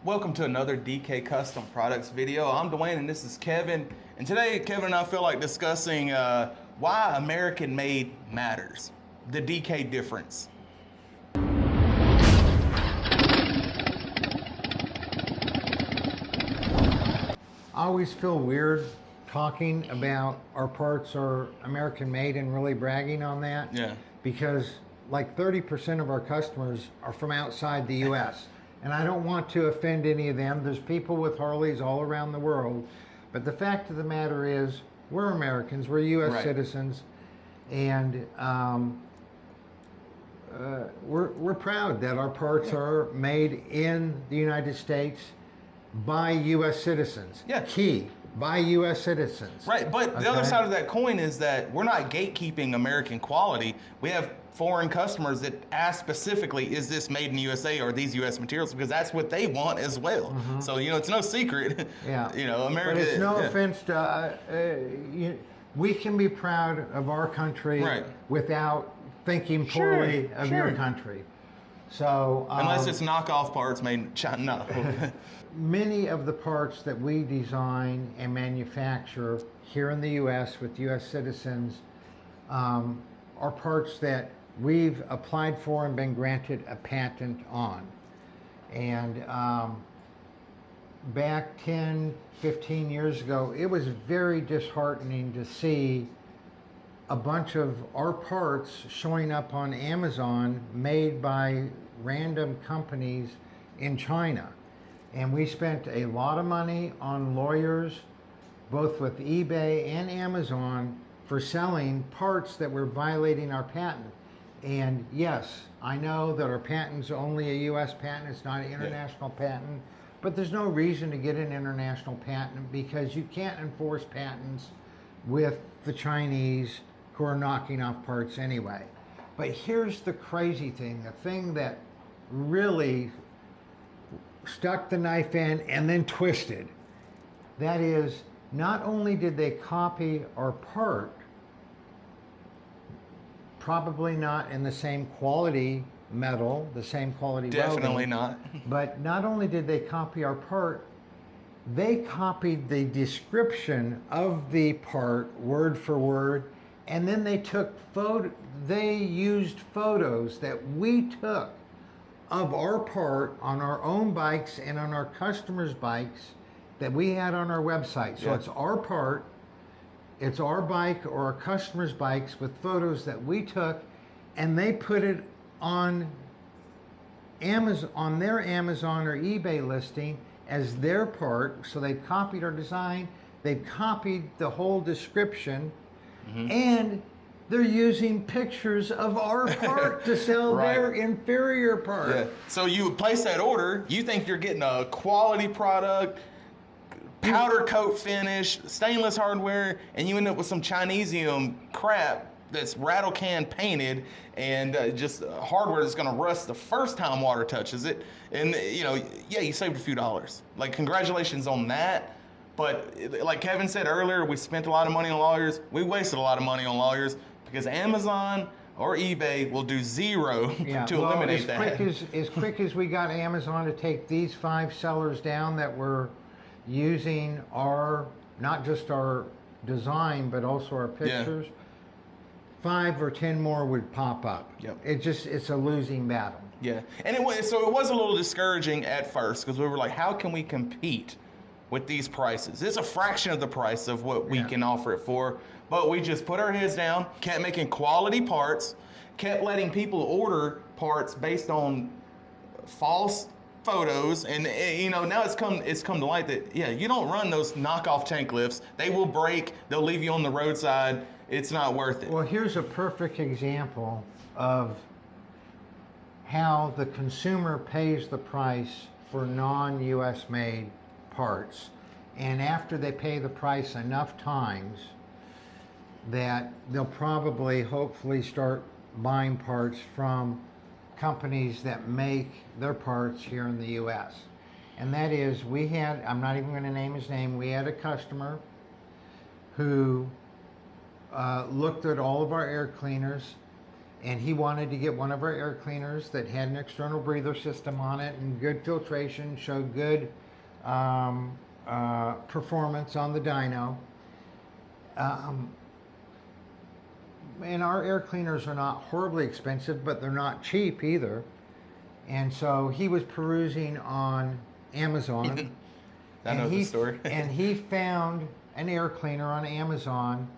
Welcome to another DK Custom Products video. I'm Dwayne and this is Kevin. And today Kevin and I feel like discussing why American made matters. The DK difference. I always feel weird talking about our parts are American made and really bragging on that. Yeah. Because like 30% of our customers are from outside the US. And I don't want to offend any of them. There's people with Harleys all around the world. But the fact of the matter is, we're Americans, we're US citizens. And we're proud that our parts are made in the United States by US citizens. Yeah. Key, by US citizens. Right, but the other side of that coin is that we're not gatekeeping American quality. We have foreign customers that ask specifically, is this made in the USA or these US materials? Because that's what they want as well. Mm-hmm. So, you know, it's no secret. Yeah. You know, America. But it's no offense to, we can be proud of our country without thinking poorly of your country. So unless it's knockoff parts made in China. No. Many of the parts that we design and manufacture here in the U.S. with U.S. citizens are parts that we've applied for and been granted a patent on. And back 10, 15 years ago, it was very disheartening to see a bunch of our parts showing up on Amazon made by random companies in China. And we spent a lot of money on lawyers, both with eBay and Amazon, for selling parts that were violating our patent. And yes, I know that our patent's only a US patent, it's not an international patent, but there's no reason to get an international patent because you can't enforce patents with the Chinese who are knocking off parts anyway. But here's the crazy thing, the thing that really stuck the knife in and then twisted. That is, not only did they copy our part, probably not in the same quality metal, the same quality Definitely welding, not. but not only did they copy our part, they copied the description of the part word for word, and then they used photos that we took of our part on our own bikes and on our customers' bikes that we had on our website. So it's our part, it's our bike or our customers' bikes with photos that we took, and they put it on Amazon, on their Amazon or eBay listing as their part. So they've copied our design, they've copied the whole description, and they're using pictures of our part to sell their inferior part. Yeah. So you place that order, you think you're getting a quality product, powder coat finish, stainless hardware, and you end up with some Chinesium crap that's rattle can painted and just hardware that's going to rust the first time water touches it. And, you know, yeah, you saved a few dollars. Like, congratulations on that. But like Kevin said earlier, we spent a lot of money on lawyers. We wasted a lot of money on lawyers because Amazon or eBay will do zero to eliminate that. As quick as we got Amazon to take these 5 sellers down that were using our, not just our design, but also our pictures, 5 or 10 more would pop up. Yep. It's a losing battle. Yeah, and it was a little discouraging at first because we were like, how can we compete with these prices? It's a fraction of the price of what we can offer it for. But we just put our heads down, kept making quality parts, kept letting people order parts based on false photos, and you know, now it's come to light that you don't run those knockoff tank lifts. They will break, they'll leave you on the roadside. It's not worth it. Well, here's a perfect example of how the consumer pays the price for non-US made parts, and after they pay the price enough times that they'll probably hopefully start buying parts from companies that make their parts here in the US. And that is, I'm not even going to name his name, we had a customer who looked at all of our air cleaners and he wanted to get one of our air cleaners that had an external breather system on it and good filtration, showed good performance on the dyno. And our air cleaners are not horribly expensive, but they're not cheap either. And so he was perusing on Amazon. I know the story. And he found an air cleaner on Amazon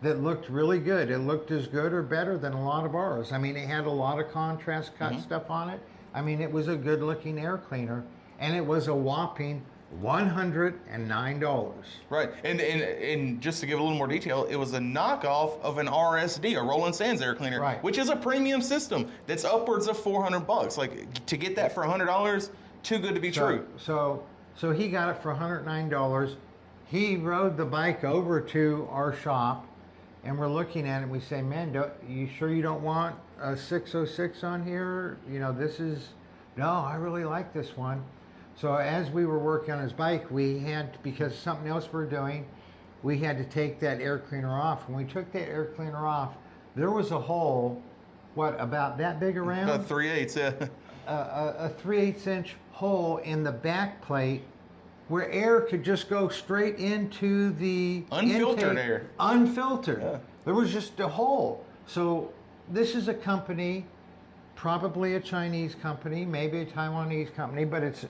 that looked really good. It looked as good or better than a lot of ours. I mean, it had a lot of contrast cut stuff on it. I mean, it was a good looking air cleaner, and it was a whopping $109. Right, and just to give a little more detail, it was a knockoff of an RSD, a Roland Sands air cleaner, Right. which is a premium system that's upwards of $400. Like, to get that for $100, too good to be true. So he got it for $109. He rode the bike over to our shop, and we're looking at it, and we say, man, you sure you don't want a 606 on here? You know, this is, no, I really like this one. So as we were working on his bike, we had, because something else we're doing, we had to take that air cleaner off. When we took that air cleaner off, there was a hole, what, about that big around? About 3/8, yeah. A 3/8 inch hole in the back plate where air could just go straight into the Unfiltered intake. air. Unfiltered. Yeah. There was just a hole. So this is a company, probably a Chinese company, maybe a Taiwanese company, but it's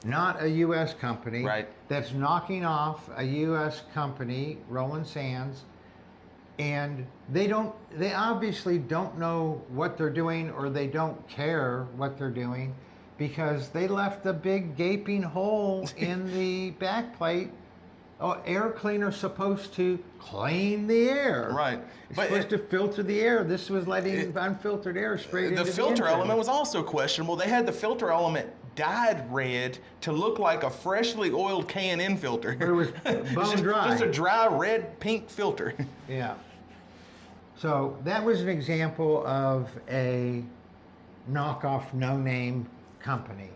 not a U.S. company. Right. That's knocking off a U.S. company, Roland Sands, and they obviously don't know what they're doing, or they don't care what they're doing, because they left a big gaping hole in the back plate. Oh, air cleaner's supposed to clean the air. Right. It's But supposed to filter the air. This was letting unfiltered air straight into the filter engine. element was also questionable. They had the filter element dyed red to look like a freshly oiled K&N filter. But it was bone dry. Just a dry red pink filter. Yeah. So that was an example of a knockoff, no-name company.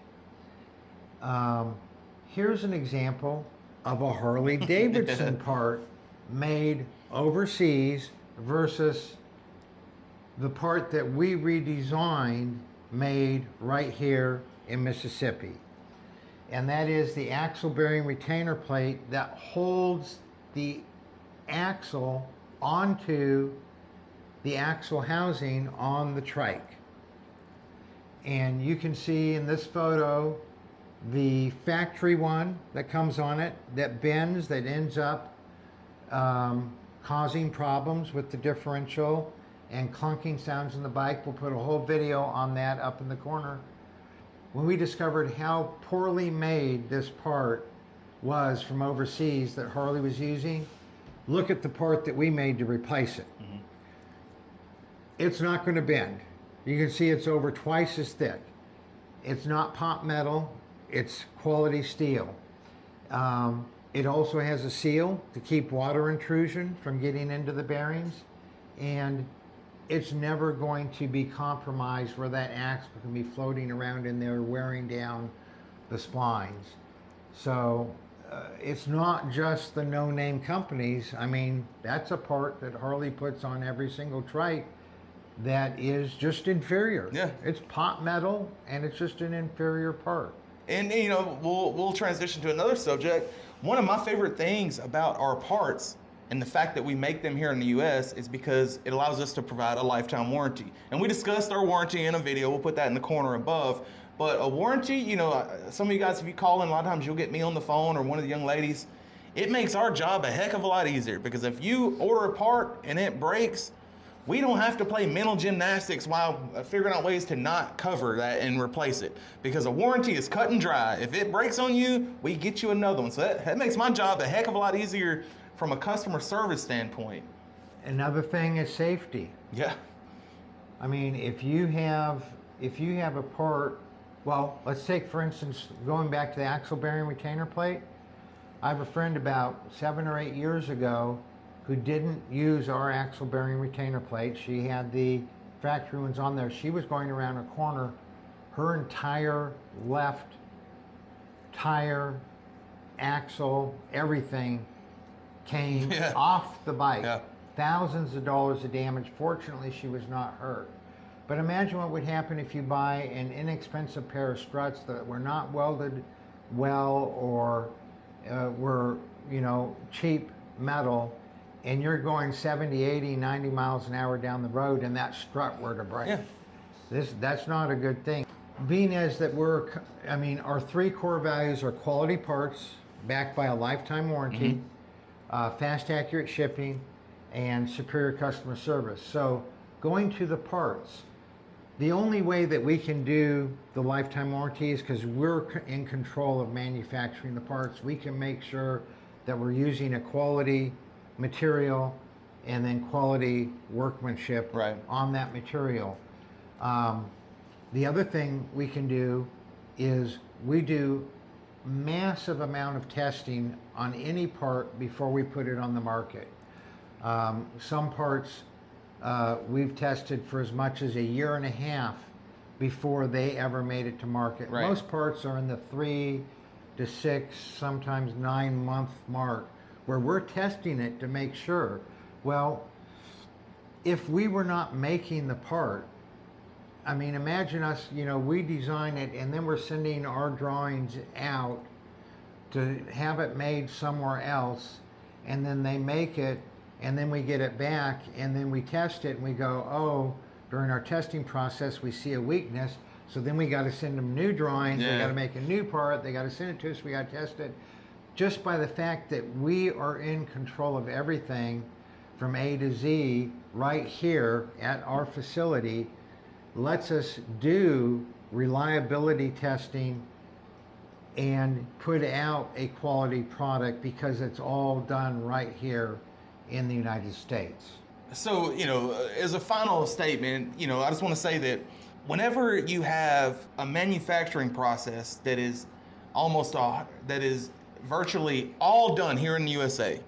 Here's an example of a Harley Davidson part made overseas versus the part that we redesigned made right here in Mississippi. And that is the axle bearing retainer plate that holds the axle onto the axle housing on the trike. And you can see in this photo the factory one that comes on it that bends, that ends up causing problems with the differential and clunking sounds in the bike. We'll put a whole video on that up in the corner. When we discovered how poorly made this part was from overseas that Harley was using, look at the part that we made to replace it. Mm-hmm. It's not going to bend. You can see it's over twice as thick. It's not pot metal, it's quality steel. It also has a seal to keep water intrusion from getting into the bearings, and it's never going to be compromised where that axle can be floating around in there wearing down the splines. So it's not just the no-name companies. I mean, that's a part that Harley puts on every single trike that is just inferior. Yeah. It's pot metal, and it's just an inferior part. And, you know, we'll transition to another subject. One of my favorite things about our parts and the fact that we make them here in the U.S. is because it allows us to provide a lifetime warranty. And we discussed our warranty in a video. We'll put that in the corner above. But a warranty, you know, some of you guys, if you call in, a lot of times you'll get me on the phone or one of the young ladies. It makes our job a heck of a lot easier, because if you order a part and it breaks, we don't have to play mental gymnastics while figuring out ways to not cover that and replace it, because a warranty is cut and dry. If it breaks on you, we get you another one. So that makes my job a heck of a lot easier from a customer service standpoint. Another thing is safety. Yeah. I mean, if you have a part, well, let's take, for instance, going back to the axle bearing retainer plate. I have a friend about 7 or 8 years ago who didn't use our axle bearing retainer plate. She had the factory ones on there. She was going around a corner. Her entire left tire, axle, everything came off the bike. Yeah. Thousands of dollars of damage. Fortunately, she was not hurt. But imagine what would happen if you buy an inexpensive pair of struts that were not welded well, or were, you know, cheap metal, and you're going 70, 80, 90 miles an hour down the road and that strut were to break. Yeah. That's not a good thing. Being as that our 3 core values are quality parts backed by a lifetime warranty, fast, accurate shipping, and superior customer service. So going to the parts, the only way that we can do the lifetime warranty is because we're in control of manufacturing the parts. We can make sure that we're using a quality material and then quality workmanship on that material. The other thing we can do is we do massive amount of testing on any part before we put it on the market. Some parts we've tested for as much as 1.5 years before they ever made it to market. Right. Most parts are in the 3 to 6, sometimes 9-month mark, where we're testing it to make sure. Well, if we were not making the part, I mean, imagine us, you know, we design it and then we're sending our drawings out to have it made somewhere else, and then they make it, and then we get it back, and then we test it and we go, oh, during our testing process we see a weakness, so then we got to send them new drawings, we got to make a new part, they got to send it to us, we got to test it. Just by the fact that we are in control of everything from A to Z right here at our facility lets us do reliability testing and put out a quality product, because it's all done right here in the United States. So, you know, as a final statement, you know, I just want to say that whenever you have a manufacturing process that is virtually all done here in the USA,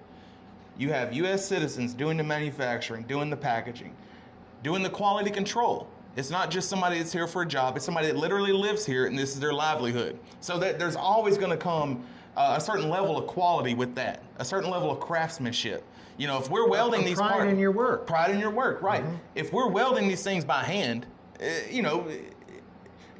you have U.S. citizens doing the manufacturing, doing the packaging, doing the quality control. It's not just somebody that's here for a job. It's somebody that literally lives here and this is their livelihood. So that there's always going to come a certain level of quality with that, a certain level of craftsmanship. You know, if we're welding these parts, pride in your work. Pride in your work, right? If we're welding these things by hand, you know,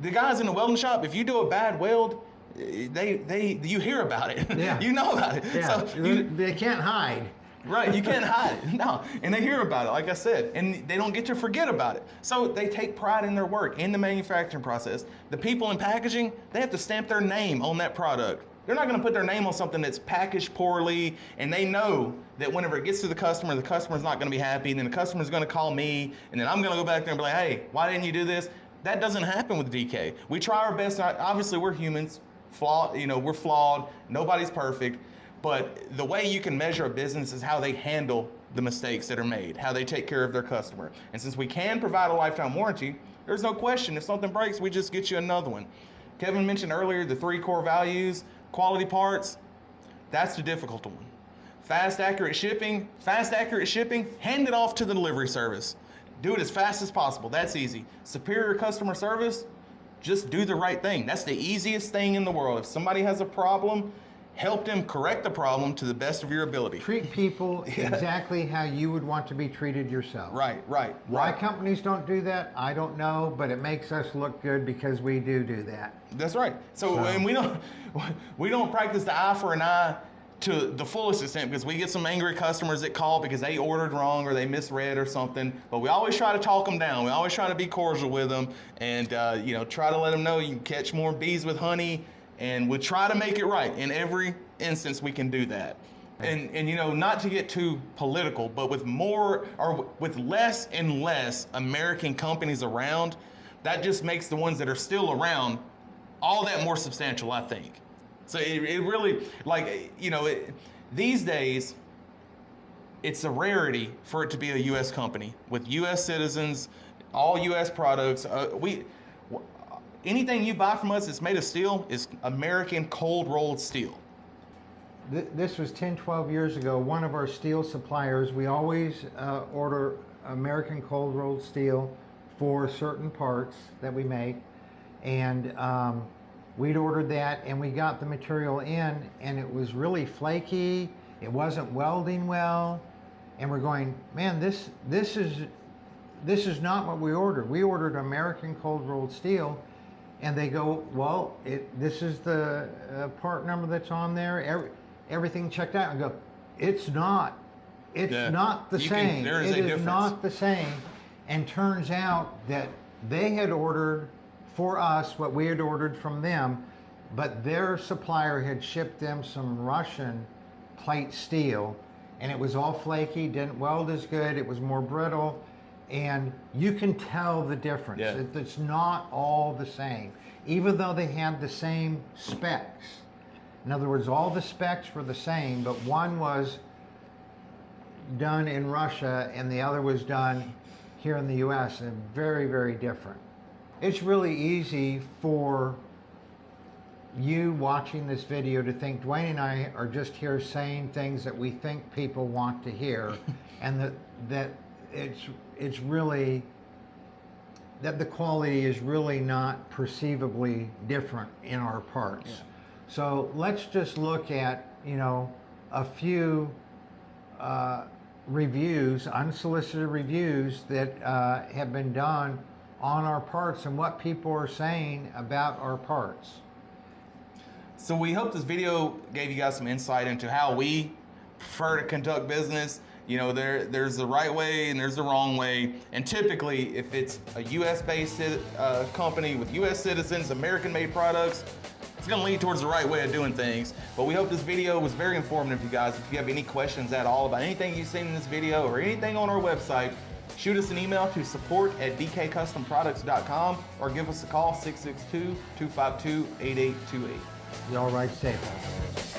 the guys in the welding shop, if you do a bad weld, you hear about it. Yeah. You know about it. Yeah. So they can't hide. Right, you can't hide it. No, and they hear about it, like I said, and they don't get to forget about it. So they take pride in their work, in the manufacturing process. The people in packaging, they have to stamp their name on that product. They're not going to put their name on something that's packaged poorly, and they know that whenever it gets to the customer's not going to be happy, and then the customer's going to call me, and then I'm going to go back there and be like, hey, why didn't you do this? That doesn't happen with DK. We try our best. Obviously, we're humans. We're flawed. Nobody's perfect. But the way you can measure a business is how they handle the mistakes that are made, how they take care of their customer. And since we can provide a lifetime warranty, there's no question. If something breaks, we just get you another one. Kevin mentioned earlier the 3 core values, quality parts. That's the difficult one. Fast, accurate shipping, hand it off to the delivery service. Do it as fast as possible. That's easy. Superior customer service, just do the right thing. That's the easiest thing in the world. If somebody has a problem, help them correct the problem to the best of your ability. Treat people exactly how you would want to be treated yourself. Right. Why companies don't do that, I don't know, but it makes us look good because we do that. That's right. So and we don't practice the eye for an eye to the fullest extent, because we get some angry customers that call because they ordered wrong or they misread or something. But we always try to talk them down. We always try to be cordial with them, and try to let them know you can catch more bees with honey. And we try to make it right. In every instance, we can do that. And not to get too political, but with less and less American companies around, that just makes the ones that are still around all that more substantial, I think. So it really, these days, it's a rarity for it to be a U.S. company with U.S. citizens, all U.S. products. Anything you buy from us that's made of steel is American cold rolled steel. This was 10, 12 years ago. One of our steel suppliers, we always order American cold rolled steel for certain parts that we make. And we'd ordered that, and we got the material in, and it was really flaky. It wasn't welding well. And we're going, man, this is this is not what we ordered. We ordered American cold rolled steel, and they go, well, this is the part number that's on there. Everything checked out. And go, it's not. It's not the same. There is a it difference. is not the same. And turns out that they had ordered for us what we had ordered from them, but their supplier had shipped them some Russian plate steel, and it was all flaky, didn't weld as good, it was more brittle, and you can tell the difference. Yeah. It's not all the same, even though they had the same specs. In other words, all the specs were the same, but one was done in Russia and the other was done here in the US, and very, very different. It's really easy for you watching this video to think Dwayne and I are just here saying things that we think people want to hear, and that it's really, that the quality is really not perceivably different in our parts. Yeah. So let's just look at, you know, a few reviews, unsolicited reviews that have been done on our parts and what people are saying about our parts. So we hope this video gave you guys some insight into how we prefer to conduct business. You know, there's the right way and there's the wrong way. And typically, if it's a US-based company with US citizens, American-made products, it's gonna lead towards the right way of doing things. But we hope this video was very informative, you guys. If you have any questions at all about anything you've seen in this video or anything on our website, shoot us an email to support@dkcustomproducts.com or give us a call, 662-252-8828. Y'all ride safe out there.